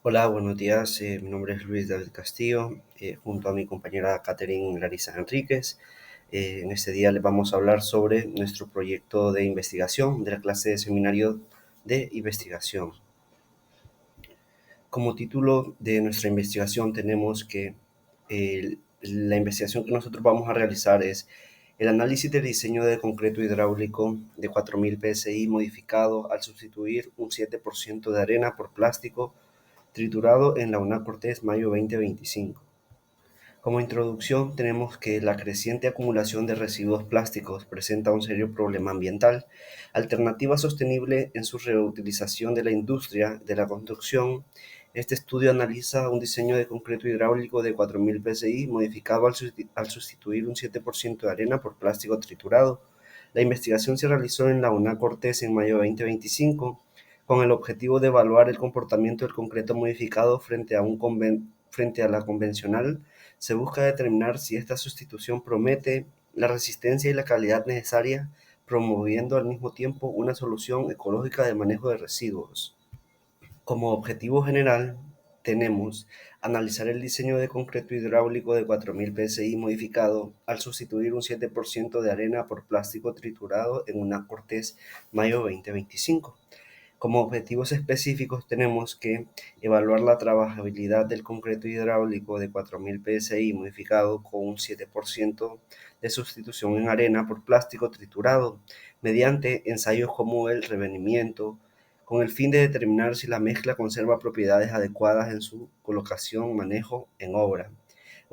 Hola, buenos días. Mi nombre es Luis David Castillo, junto a mi compañera Catherine Larisa Enríquez. En este día les vamos a hablar sobre nuestro proyecto de investigación de la clase de seminario de investigación. Como título de nuestra investigación tenemos que la investigación que nosotros vamos a realizar es el análisis del diseño de concreto hidráulico de 4000 psi modificado al sustituir un 7% de arena por plástico triturado en la UNA Cortés Mayo 2025. Como introducción tenemos que la creciente acumulación de residuos plásticos presenta un serio problema ambiental. Alternativa sostenible en su reutilización de la industria de la construcción. Este estudio analiza un diseño de concreto hidráulico de 4000 psi modificado al sustituir un 7% de arena por plástico triturado. La investigación se realizó en la UNA Cortés en mayo 2025 con el objetivo de evaluar el comportamiento del concreto modificado frente a la convencional. Se busca determinar si esta sustitución promete la resistencia y la calidad necesaria, promoviendo al mismo tiempo una solución ecológica de manejo de residuos. Como objetivo general, tenemos analizar el diseño de concreto hidráulico de 4000 psi modificado al sustituir un 7% de arena por plástico triturado en una Cortés Mayo 2025. Como objetivos específicos tenemos que evaluar la trabajabilidad del concreto hidráulico de 4000 psi modificado con un 7% de sustitución en arena por plástico triturado mediante ensayos como el revenimiento, con el fin de determinar si la mezcla conserva propiedades adecuadas en su colocación, manejo en obra.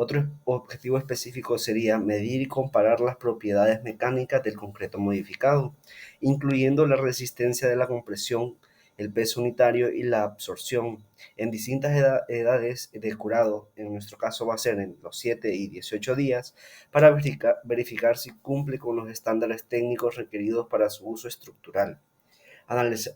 Otro objetivo específico sería medir y comparar las propiedades mecánicas del concreto modificado, incluyendo la resistencia de la compresión, el peso unitario y la absorción en distintas edades de curado. En nuestro caso va a ser en los 7 y 18 días para verificar si cumple con los estándares técnicos requeridos para su uso estructural.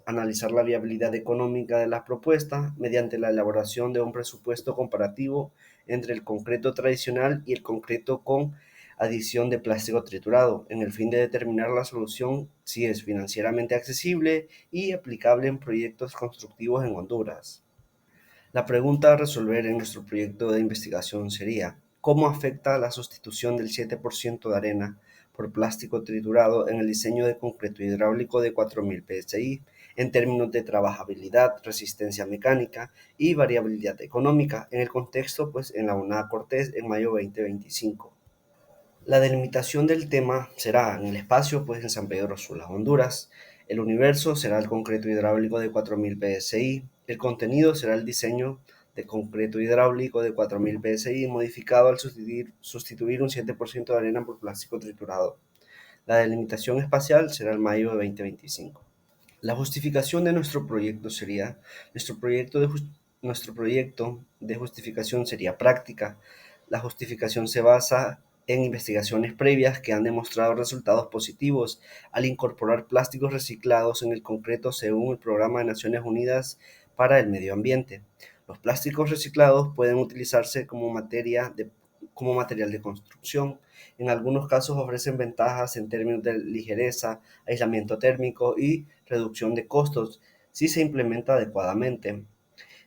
Analizar la viabilidad económica de las propuestas mediante la elaboración de un presupuesto comparativo entre el concreto tradicional y el concreto con adición de plástico triturado, en el fin de determinar la solución si es financieramente accesible y aplicable en proyectos constructivos en Honduras. La pregunta a resolver en nuestro proyecto de investigación sería: ¿cómo afecta la sustitución del 7% de arena por plástico triturado en el diseño de concreto hidráulico de 4000 psi en términos de trabajabilidad, resistencia mecánica y variabilidad económica en el contexto, pues en la UNA Cortés en mayo 2025? La delimitación del tema será en el espacio, pues en San Pedro Sula, Honduras. El universo será el concreto hidráulico de 4000 psi. El contenido será el diseño de concreto hidráulico de 4000 psi modificado al sustituir un 7% de arena por plástico triturado. La delimitación espacial será el mayo de 2025. La justificación de nuestro proyecto sería, nuestro proyecto de justificación sería práctica. La justificación se basa en investigaciones previas que han demostrado resultados positivos al incorporar plásticos reciclados en el concreto según el Programa de Naciones Unidas para el Medio Ambiente. Los plásticos reciclados pueden utilizarse como material de construcción. En algunos casos ofrecen ventajas en términos de ligereza, aislamiento térmico y reducción de costos si se implementa adecuadamente.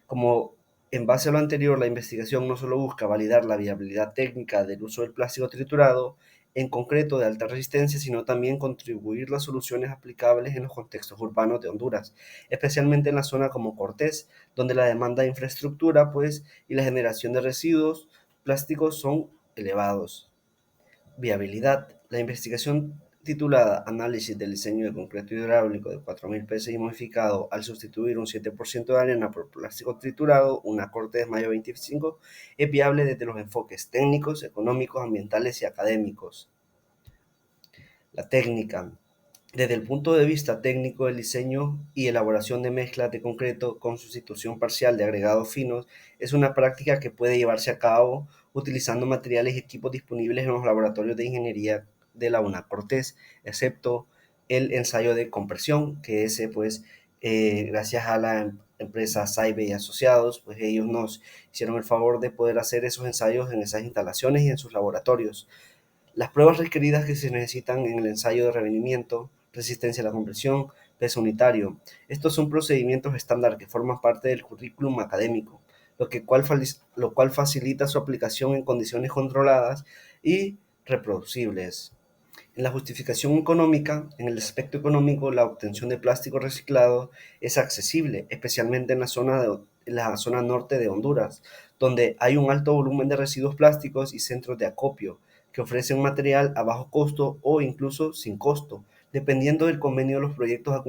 Como en base a lo anterior, la investigación no solo busca validar la viabilidad técnica del uso del plástico triturado, en concreto de alta resistencia, sino también contribuir las soluciones aplicables en los contextos urbanos de Honduras, especialmente en la zona como Cortés, donde la demanda de infraestructura y la generación de residuos plásticos son elevados. Viabilidad. La investigación titulada Análisis del diseño de concreto hidráulico de 4000 psi modificado al sustituir un 7% de arena por plástico triturado, una corte de mayo 25, es viable desde los enfoques técnicos, económicos, ambientales y académicos. La técnica. Desde el punto de vista técnico, el diseño y elaboración de mezclas de concreto con sustitución parcial de agregados finos es una práctica que puede llevarse a cabo utilizando materiales y equipos disponibles en los laboratorios de ingeniería de la UNA Cortés, excepto el ensayo de compresión, que ese gracias a la empresa Saibe y Asociados, pues ellos nos hicieron el favor de poder hacer esos ensayos en esas instalaciones y en sus laboratorios. Las pruebas requeridas que se necesitan en el ensayo de revenimiento, resistencia a la compresión, peso unitario. Estos son procedimientos estándar que forman parte del currículum académico, lo cual facilita su aplicación en condiciones controladas y reproducibles. En la justificación económica, en el aspecto económico, la obtención de plástico reciclado es accesible, especialmente en la zona norte de Honduras, donde hay un alto volumen de residuos plásticos y centros de acopio que ofrecen material a bajo costo o incluso sin costo, dependiendo del convenio de los proyectos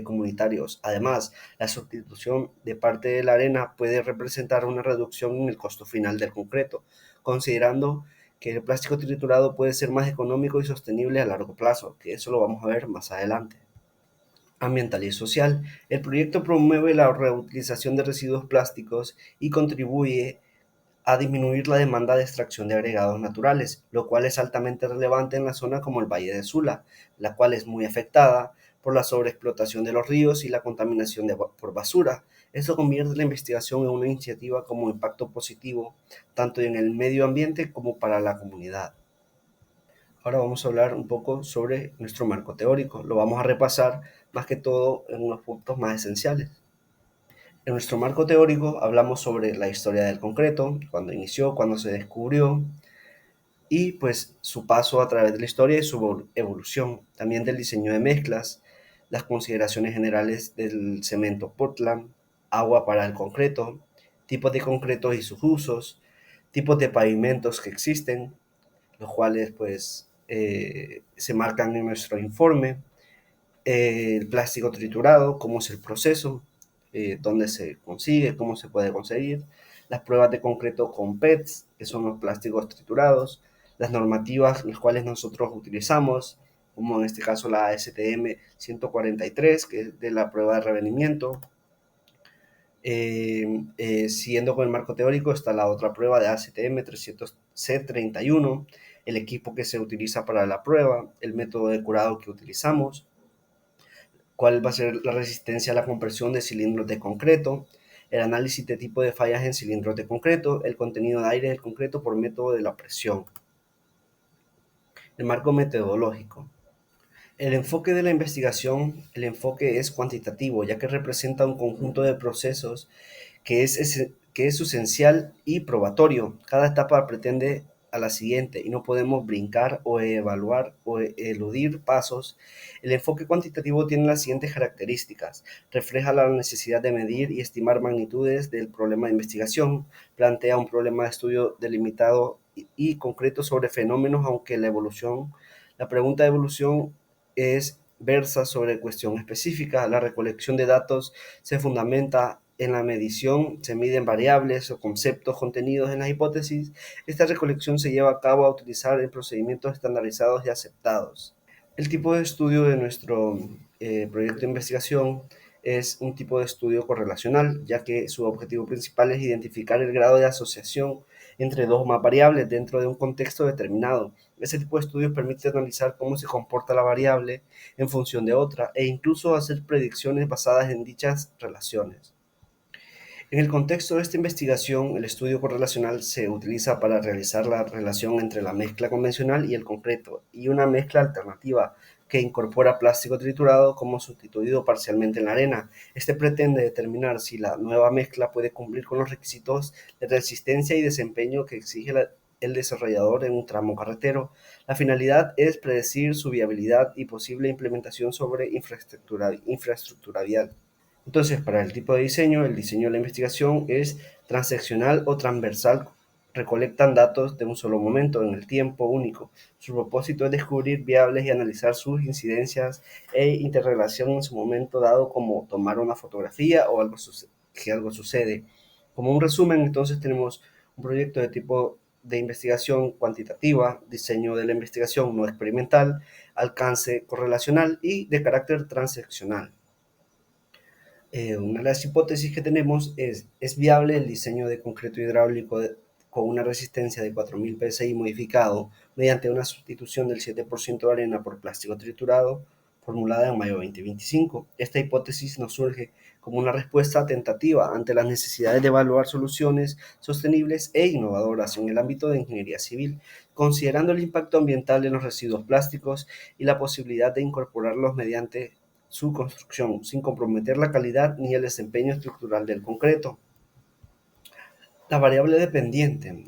comunitarios. Además, la sustitución de parte de la arena puede representar una reducción en el costo final del concreto, considerando que el plástico triturado puede ser más económico y sostenible a largo plazo, que eso lo vamos a ver más adelante. Ambiental y social. El proyecto promueve la reutilización de residuos plásticos y contribuye a disminuir la demanda de extracción de agregados naturales, lo cual es altamente relevante en la zona como el Valle de Sula, la cual es muy afectada por la sobreexplotación de los ríos y la contaminación por basura. Esto convierte la investigación en una iniciativa como impacto positivo, tanto en el medio ambiente como para la comunidad. Ahora vamos a hablar un poco sobre nuestro marco teórico. Lo vamos a repasar más que todo en unos puntos más esenciales. En nuestro marco teórico hablamos sobre la historia del concreto, cuándo inició, cuándo se descubrió y pues su paso a través de la historia y su evolución. También del diseño de mezclas, las consideraciones generales del cemento Portland, agua para el concreto, tipos de concretos y sus usos, tipos de pavimentos que existen, los cuales pues se marcan en nuestro informe, el plástico triturado, cómo es el proceso, dónde se consigue, cómo se puede conseguir, las pruebas de concreto con PETs, que son los plásticos triturados, las normativas las cuales nosotros utilizamos, como en este caso la ASTM 143, que es de la prueba de revenimiento. Siguiendo con el marco teórico está la otra prueba de ACTM 300C31, el equipo que se utiliza para la prueba, el método de curado que utilizamos, cuál va a ser la resistencia a la compresión de cilindros de concreto, el análisis de tipo de fallas en cilindros de concreto, el contenido de aire del concreto por método de la presión. El marco metodológico. El enfoque de la investigación, el enfoque es cuantitativo, ya que representa un conjunto de procesos que es esencial y probatorio. Cada etapa pretende a la siguiente y no podemos brincar o evaluar o eludir pasos. El enfoque cuantitativo tiene las siguientes características. Refleja la necesidad de medir y estimar magnitudes del problema de investigación. Plantea un problema de estudio delimitado y concreto sobre fenómenos, aunque la pregunta de evolución versa sobre cuestión específica. La recolección de datos se fundamenta en la medición, se miden variables o conceptos contenidos en las hipótesis. Esta recolección se lleva a cabo a utilizar en procedimientos estandarizados y aceptados. El tipo de estudio de nuestro proyecto de investigación es un tipo de estudio correlacional, ya que su objetivo principal es identificar el grado de asociación entre dos o más variables dentro de un contexto determinado. Ese tipo de estudios permite analizar cómo se comporta la variable en función de otra e incluso hacer predicciones basadas en dichas relaciones. En el contexto de esta investigación, el estudio correlacional se utiliza para realizar la relación entre la mezcla convencional y el concreto, y una mezcla alternativa que incorpora plástico triturado como sustituido parcialmente en la arena. Este pretende determinar si la nueva mezcla puede cumplir con los requisitos de resistencia y desempeño que exige el desarrollador en un tramo carretero. La finalidad es predecir su viabilidad y posible implementación sobre infraestructura vial. Entonces, para el tipo de diseño, el diseño de la investigación es transeccional o transversal. Recolectan datos de un solo momento en el tiempo único. Su propósito es descubrir viables y analizar sus incidencias e interrelación en su momento dado, como tomar una fotografía o que algo sucede. Como un resumen, entonces tenemos un proyecto de tipo de investigación cuantitativa, diseño de la investigación no experimental, alcance correlacional y de carácter transeccional. Una de las hipótesis que tenemos ¿es viable el diseño de concreto hidráulico con una resistencia de 4000 psi modificado mediante una sustitución del 7% de arena por plástico triturado, formulada en mayo de 2025? Esta hipótesis nos surge como una respuesta tentativa ante las necesidades de evaluar soluciones sostenibles e innovadoras en el ámbito de ingeniería civil, considerando el impacto ambiental en los residuos plásticos y la posibilidad de incorporarlos mediante su construcción, sin comprometer la calidad ni el desempeño estructural del concreto. La variable dependiente,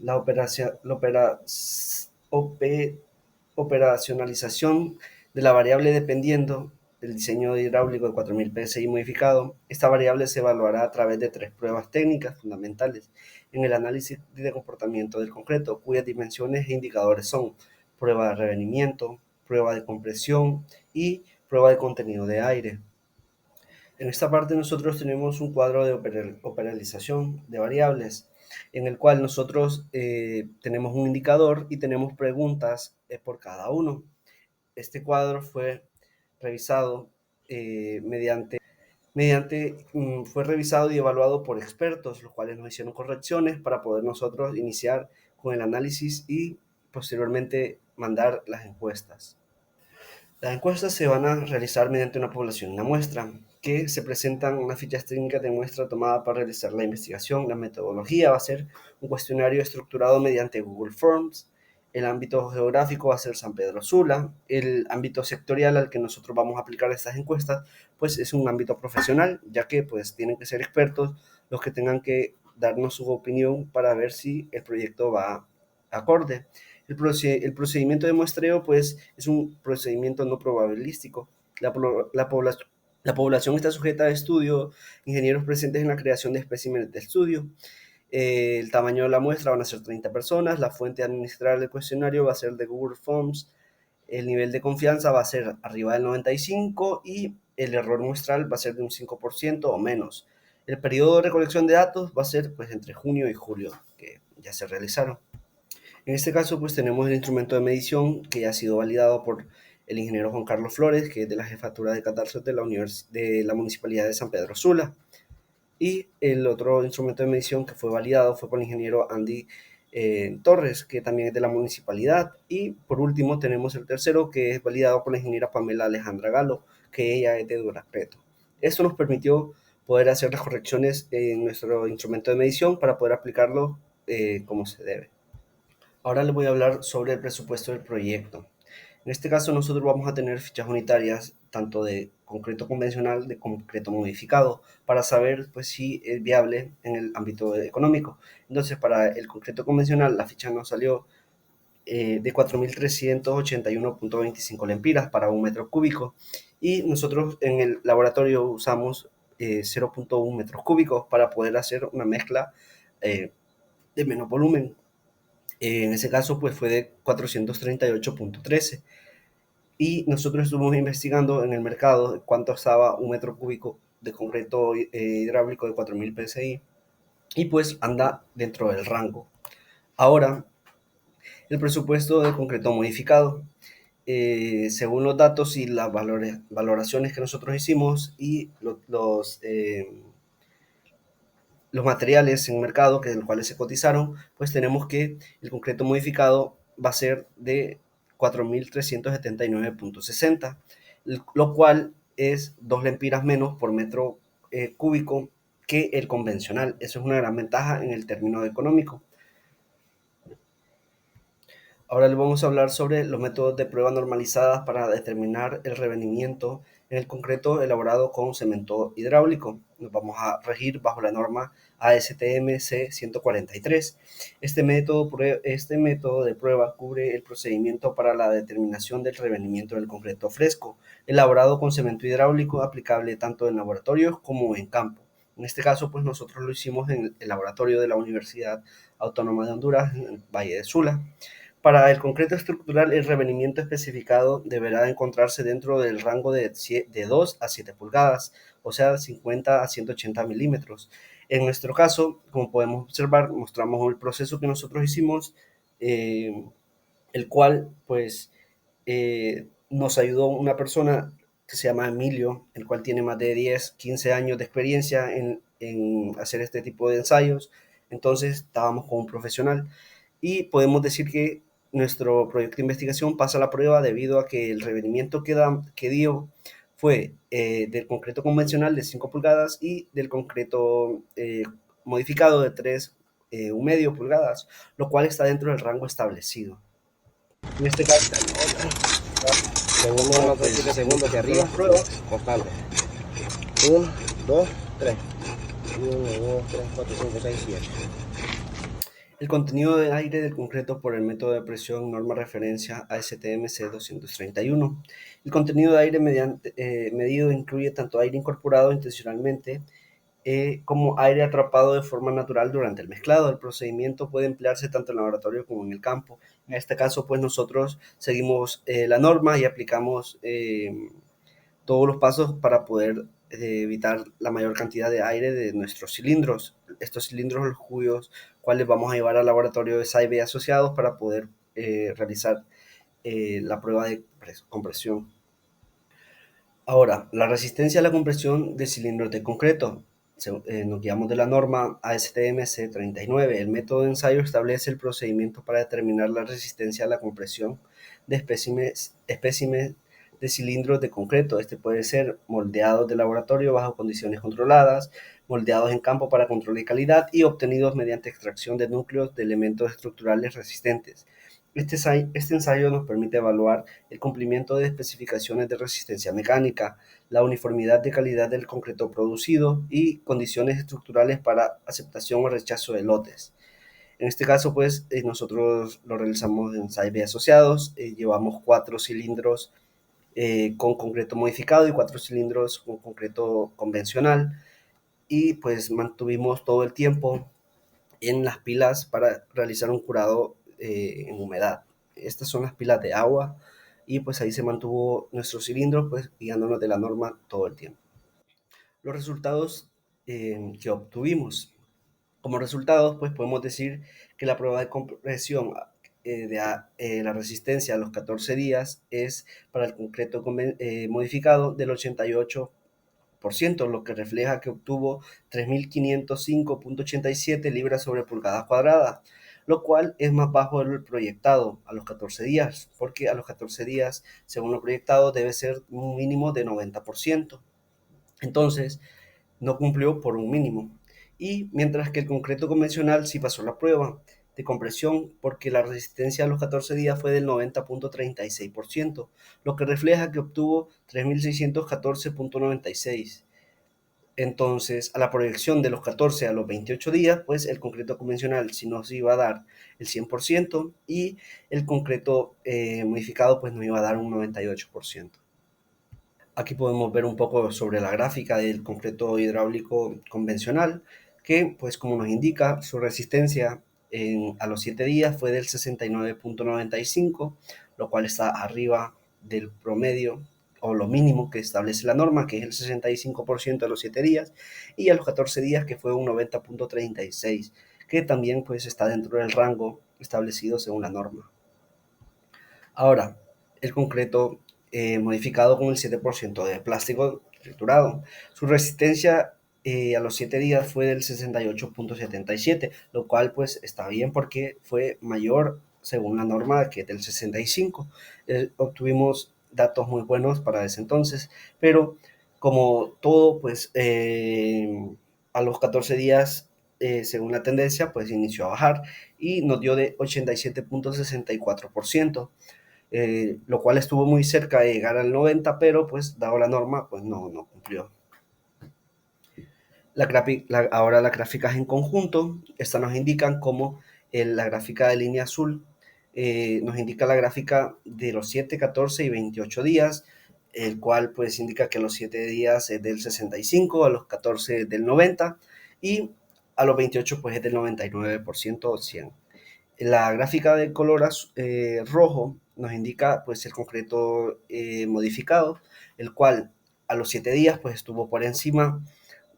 operacionalización de la variable dependiendo del diseño hidráulico de 4000 PSI modificado. Esta variable se evaluará a través de 3 pruebas técnicas fundamentales en el análisis de comportamiento del concreto, cuyas dimensiones e indicadores son prueba de revenimiento, prueba de compresión y prueba de contenido de aire. En esta parte nosotros tenemos un cuadro de operalización de variables en el cual nosotros tenemos un indicador y tenemos preguntas por cada uno. Este cuadro fue revisado fue revisado y evaluado por expertos, los cuales nos hicieron correcciones para poder nosotros iniciar con el análisis y posteriormente mandar las encuestas. Las encuestas se van a realizar mediante una población, una muestra, que se presentan unas fichas técnicas de muestra tomada para realizar la investigación. La metodología va a ser un cuestionario estructurado mediante Google Forms. El ámbito geográfico va a ser San Pedro Sula. El ámbito sectorial al que nosotros vamos a aplicar estas encuestas, pues es un ámbito profesional, ya que pues tienen que ser expertos los que tengan que darnos su opinión para ver si el proyecto va acorde. El procedimiento de muestreo pues es un procedimiento no probabilístico. La población está sujeta a estudio, ingenieros presentes en la creación de especímenes de estudio. El tamaño de la muestra van a ser 30 personas, la fuente administrar del cuestionario va a ser de Google Forms, el nivel de confianza va a ser arriba del 95 y el error muestral va a ser de un 5% o menos. El periodo de recolección de datos va a ser pues entre junio y julio, que ya se realizaron. En este caso, pues tenemos el instrumento de medición que ya ha sido validado por el ingeniero Juan Carlos Flores, que es de la jefatura de catastros de la Municipalidad de San Pedro Sula. Y el otro instrumento de medición que fue validado fue por el ingeniero Andy Torres, que también es de la municipalidad. Y por último tenemos el tercero, que es validado por la ingeniera Pamela Alejandra Galo, que ella es de Durapreto. Esto nos permitió poder hacer las correcciones en nuestro instrumento de medición para poder aplicarlo como se debe. Ahora les voy a hablar sobre el presupuesto del proyecto. En este caso nosotros vamos a tener fichas unitarias tanto de concreto convencional de concreto modificado para saber pues si es viable en el ámbito económico. Entonces para el concreto convencional la ficha nos salió de 4.381.25 lempiras para un metro cúbico y nosotros en el laboratorio usamos 0.1 metros cúbicos para poder hacer una mezcla de menos volumen. En ese caso, pues fue de 438.13. Y nosotros estuvimos investigando en el mercado cuánto estaba un metro cúbico de concreto hidráulico de 4000 PSI. Y pues anda dentro del rango. Ahora, el presupuesto de concreto modificado. Según los datos y las valoraciones que nosotros hicimos y los materiales en mercado que los cuales se cotizaron, pues tenemos que el concreto modificado va a ser de 4.379.60, lo cual es 2 lempiras menos por metro cúbico que el convencional. Eso es una gran ventaja en el término económico. Ahora les vamos a hablar sobre los métodos de prueba normalizadas para determinar el revenimiento en el concreto elaborado con cemento hidráulico. Nos vamos a regir bajo la norma ASTM-C 143. Este método de prueba cubre el procedimiento para la determinación del revenimiento del concreto fresco, elaborado con cemento hidráulico, aplicable tanto en laboratorios como en campo. En este caso, pues nosotros lo hicimos en el laboratorio de la Universidad Autónoma de Honduras, en el Valle de Sula. Para el concreto estructural, el revenimiento especificado deberá encontrarse dentro del rango de 2 a 7 pulgadas, o sea, 50 a 180 milímetros. En nuestro caso, como podemos observar, mostramos el proceso que nosotros hicimos, el cual pues nos ayudó una persona que se llama Emilio, el cual tiene más de 10, 15 años de experiencia en hacer este tipo de ensayos. Entonces estábamos con un profesional y podemos decir que nuestro proyecto de investigación pasa la prueba debido a que el revenimiento que dio fue del concreto convencional de 5 pulgadas y del concreto modificado de 3,5 pulgadas, lo cual está dentro del rango establecido. En este caso, Segundo Bueno, unos 7 pues segundos hacia empezando la arriba, prueba. constante. 1, 2, 3. 1, 2, 3, 4, 5, 6, 7. El contenido de aire del concreto por el método de presión norma referencia ASTM C231. El contenido de aire medido incluye tanto aire incorporado intencionalmente como aire atrapado de forma natural durante el mezclado. El procedimiento puede emplearse tanto en el laboratorio como en el campo. En este caso, pues nosotros seguimos la norma y aplicamos todos los pasos para poder evitar la mayor cantidad de aire de nuestros cilindros. Estos cilindros los cuyos cuales vamos a llevar al laboratorio de SAIB asociados para poder realizar la prueba de compresión. Ahora, la resistencia a la compresión de cilindros de concreto. Nos guiamos de la norma ASTM C39. El método de ensayo establece el procedimiento para determinar la resistencia a la compresión de espécimes de cilindros de concreto. Este puede ser moldeados de laboratorio bajo condiciones controladas, moldeados en campo para control de calidad y obtenidos mediante extracción de núcleos de elementos estructurales resistentes. Este ensayo nos permite evaluar el cumplimiento de especificaciones de resistencia mecánica, la uniformidad de calidad del concreto producido y condiciones estructurales para aceptación o rechazo de lotes. En este caso, pues, nosotros lo realizamos en SAIB asociados, llevamos 4 cilindros con concreto modificado y 4 cilindros con concreto convencional y pues mantuvimos todo el tiempo en las pilas para realizar un curado en humedad. Estas son las pilas de agua y pues ahí se mantuvo nuestro cilindro pues guiándonos de la norma todo el tiempo. Los resultados que obtuvimos. Como resultados pues podemos decir que la prueba de compresión la resistencia a los 14 días es para el concreto modificado del 88%, lo que refleja que obtuvo 3.505.87 libras sobre pulgada cuadrada, lo cual es más bajo del proyectado a los 14 días, porque a los 14 días, según lo proyectado, debe ser un mínimo de 90%. Entonces, no cumplió por un mínimo. Y mientras que el concreto convencional sí pasó la prueba de compresión porque la resistencia a los 14 días fue del 90.36%, lo que refleja que obtuvo 3.614.96. Entonces, a la proyección de los 14 a los 28 días, pues el concreto convencional sí nos iba a dar el 100% y el concreto modificado pues nos iba a dar un 98%. Aquí podemos ver un poco sobre la gráfica del concreto hidráulico convencional, que pues como nos indica, su resistencia a los 7 días fue del 69.95, lo cual está arriba del promedio o lo mínimo que establece la norma, que es el 65% a los 7 días, y a los 14 días que fue un 90.36, que también pues está dentro del rango establecido según la norma. Ahora, el concreto modificado con el 7% de plástico triturado. Su resistencia a los 7 días fue del 68.77, lo cual pues está bien porque fue mayor según la norma que del 65. Obtuvimos datos muy buenos para ese entonces, pero como todo pues a los 14 días según la tendencia pues inició a bajar y nos dio de 87.64%. Lo cual estuvo muy cerca de llegar al 90, pero pues dado la norma, pues no cumplió. Ahora las gráficas en conjunto, estas nos indican cómo la gráfica de línea azul nos indica la gráfica de los 7, 14 y 28 días, el cual pues indica que a los 7 días es del 65, a los 14 del 90 y a los 28 pues es del 99% o 100. La gráfica de color rojo nos indica pues el concreto modificado, el cual a los 7 días pues estuvo por encima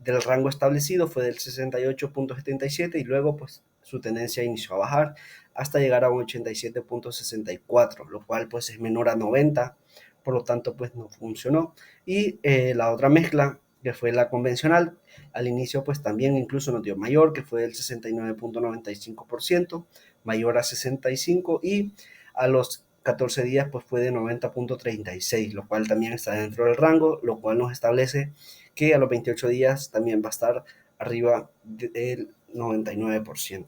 del rango establecido, fue del 68.77 y luego pues su tendencia inició a bajar hasta llegar a un 87.64, lo cual pues es menor a 90, por lo tanto pues no funcionó. Y la otra mezcla que fue la convencional, al inicio pues también incluso nos dio mayor, que fue del 69.95%, mayor a 65 y a los 14 días pues fue de 90.36, lo cual también está dentro del rango, lo cual nos establece que a los 28 días también va a estar arriba del 99%.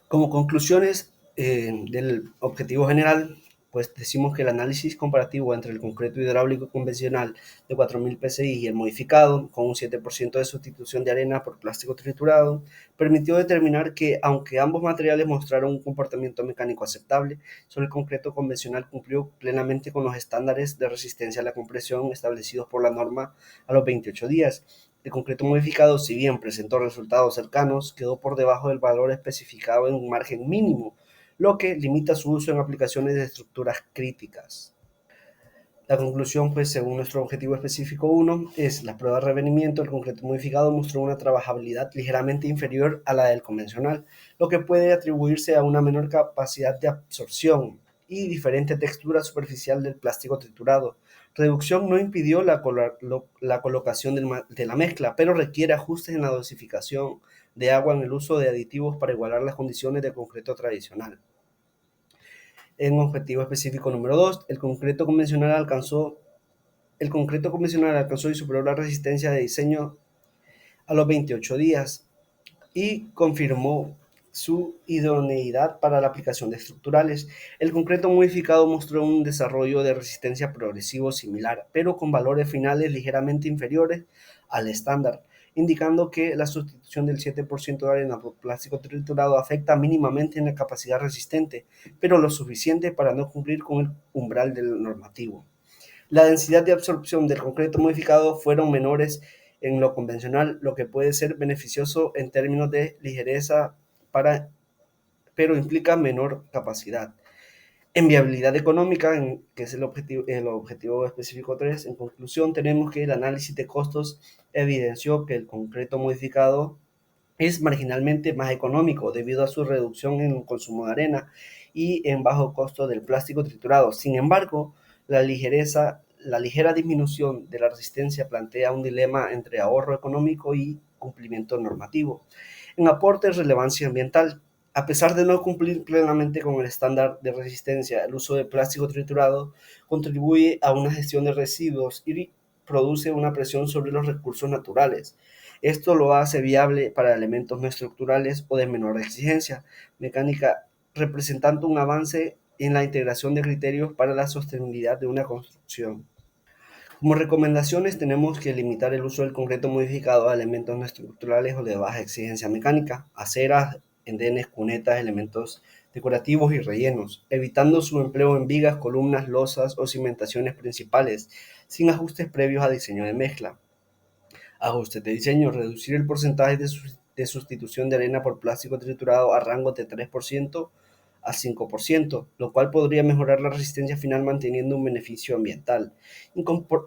Como conclusiones del objetivo general, pues decimos que el análisis comparativo entre el concreto hidráulico convencional de 4000 psi y el modificado, con un 7% de sustitución de arena por plástico triturado, permitió determinar que, aunque ambos materiales mostraron un comportamiento mecánico aceptable, solo el concreto convencional cumplió plenamente con los estándares de resistencia a la compresión establecidos por la norma a los 28 días. El concreto modificado, si bien presentó resultados cercanos, quedó por debajo del valor especificado en un margen mínimo, lo que limita su uso en aplicaciones de estructuras críticas. La conclusión, pues, según nuestro objetivo específico 1, es la prueba de revenimiento. El concreto modificado mostró una trabajabilidad ligeramente inferior a la del convencional, lo que puede atribuirse a una menor capacidad de absorción y diferente textura superficial del plástico triturado. Reducción no impidió la colocación de la mezcla, pero requiere ajustes en la dosificación de agua en el uso de aditivos para igualar las condiciones de concreto tradicional. En objetivo específico número 2, el concreto convencional alcanzó y superó la resistencia de diseño a los 28 días y confirmó su idoneidad para la aplicación de estructurales. El concreto modificado mostró un desarrollo de resistencia progresivo similar, pero con valores finales ligeramente inferiores al estándar, indicando que la sustitución del 7% de arena por plástico triturado afecta mínimamente en la capacidad resistente, pero lo suficiente para no cumplir con el umbral del normativo. La densidad de absorción del concreto modificado fueron menores en lo convencional, lo que puede ser beneficioso en términos de ligereza, pero implica menor capacidad. En viabilidad económica, que es el objetivo específico 3, en conclusión, tenemos que el análisis de costos evidenció que el concreto modificado es marginalmente más económico debido a su reducción en el consumo de arena y en bajo costo del plástico triturado. Sin embargo, la ligera disminución de la resistencia plantea un dilema entre ahorro económico y cumplimiento normativo. En aporte, relevancia ambiental. A pesar de no cumplir plenamente con el estándar de resistencia, el uso de plástico triturado contribuye a una gestión de residuos y produce una presión sobre los recursos naturales. Esto lo hace viable para elementos no estructurales o de menor exigencia mecánica, representando un avance en la integración de criterios para la sostenibilidad de una construcción. Como recomendaciones tenemos que limitar el uso del concreto modificado a elementos no estructurales o de baja exigencia mecánica, aceras, endenes, cunetas, elementos decorativos y rellenos, evitando su empleo en vigas, columnas, losas o cimentaciones principales, sin ajustes previos a diseño de mezcla. Ajustes de diseño: reducir el porcentaje de sustitución de arena por plástico triturado a rangos de 3% a 5%, lo cual podría mejorar la resistencia final manteniendo un beneficio ambiental.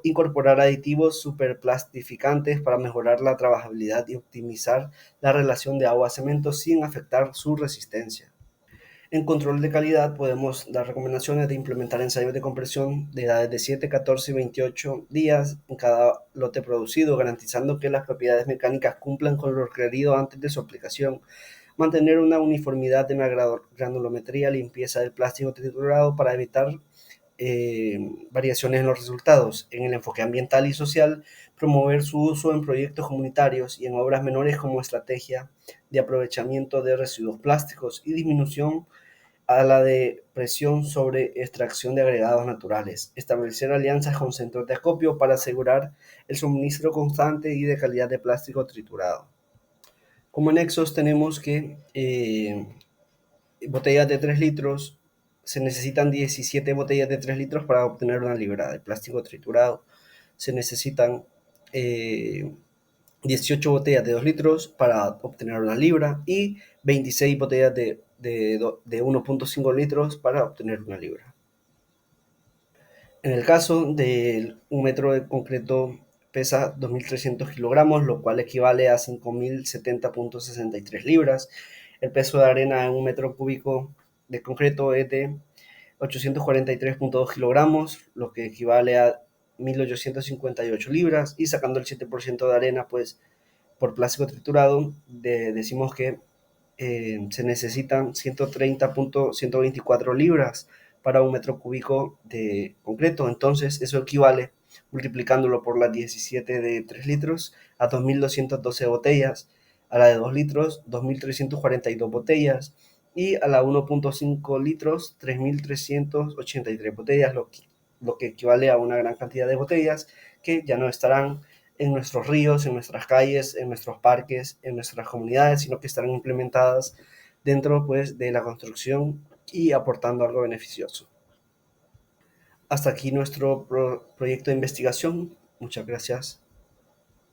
Incorporar aditivos superplastificantes para mejorar la trabajabilidad y optimizar la relación de agua-cemento sin afectar su resistencia. En control de calidad podemos dar recomendaciones de implementar ensayos de compresión de edades de 7, 14 y 28 días en cada lote producido, garantizando que las propiedades mecánicas cumplan con lo requerido antes de su aplicación. Mantener una uniformidad en la granulometría, limpieza del plástico triturado para evitar variaciones en los resultados. En el enfoque ambiental y social, promover su uso en proyectos comunitarios y en obras menores como estrategia de aprovechamiento de residuos plásticos y disminución a la de presión sobre extracción de agregados naturales. Establecer alianzas con centros de acopio para asegurar el suministro constante y de calidad de plástico triturado. Como anexos tenemos que botellas de 3 litros, se necesitan 17 botellas de 3 litros para obtener una libra de plástico triturado. Se necesitan 18 botellas de 2 litros para obtener una libra y 26 botellas de 1.5 litros para obtener una libra. En el caso de un metro de concreto pesa 2.300 kilogramos, lo cual equivale a 5.070.63 libras. El peso de arena en un metro cúbico de concreto es de 843.2 kilogramos, lo que equivale a 1.858 libras. Y sacando el 7% de arena, pues por plástico triturado, decimos que se necesitan 130.124 libras para un metro cúbico de concreto. Entonces eso equivale, multiplicándolo por las 17 de 3 litros, a 2.212 botellas, a la de 2 litros, 2.342 botellas, y a la 1.5 litros 3.383 botellas, lo que equivale a una gran cantidad de botellas que ya no estarán en nuestros ríos, en nuestras calles, en nuestros parques, en nuestras comunidades, sino que estarán implementadas dentro pues de la construcción y aportando algo beneficioso. Hasta aquí nuestro proyecto de investigación. Muchas gracias.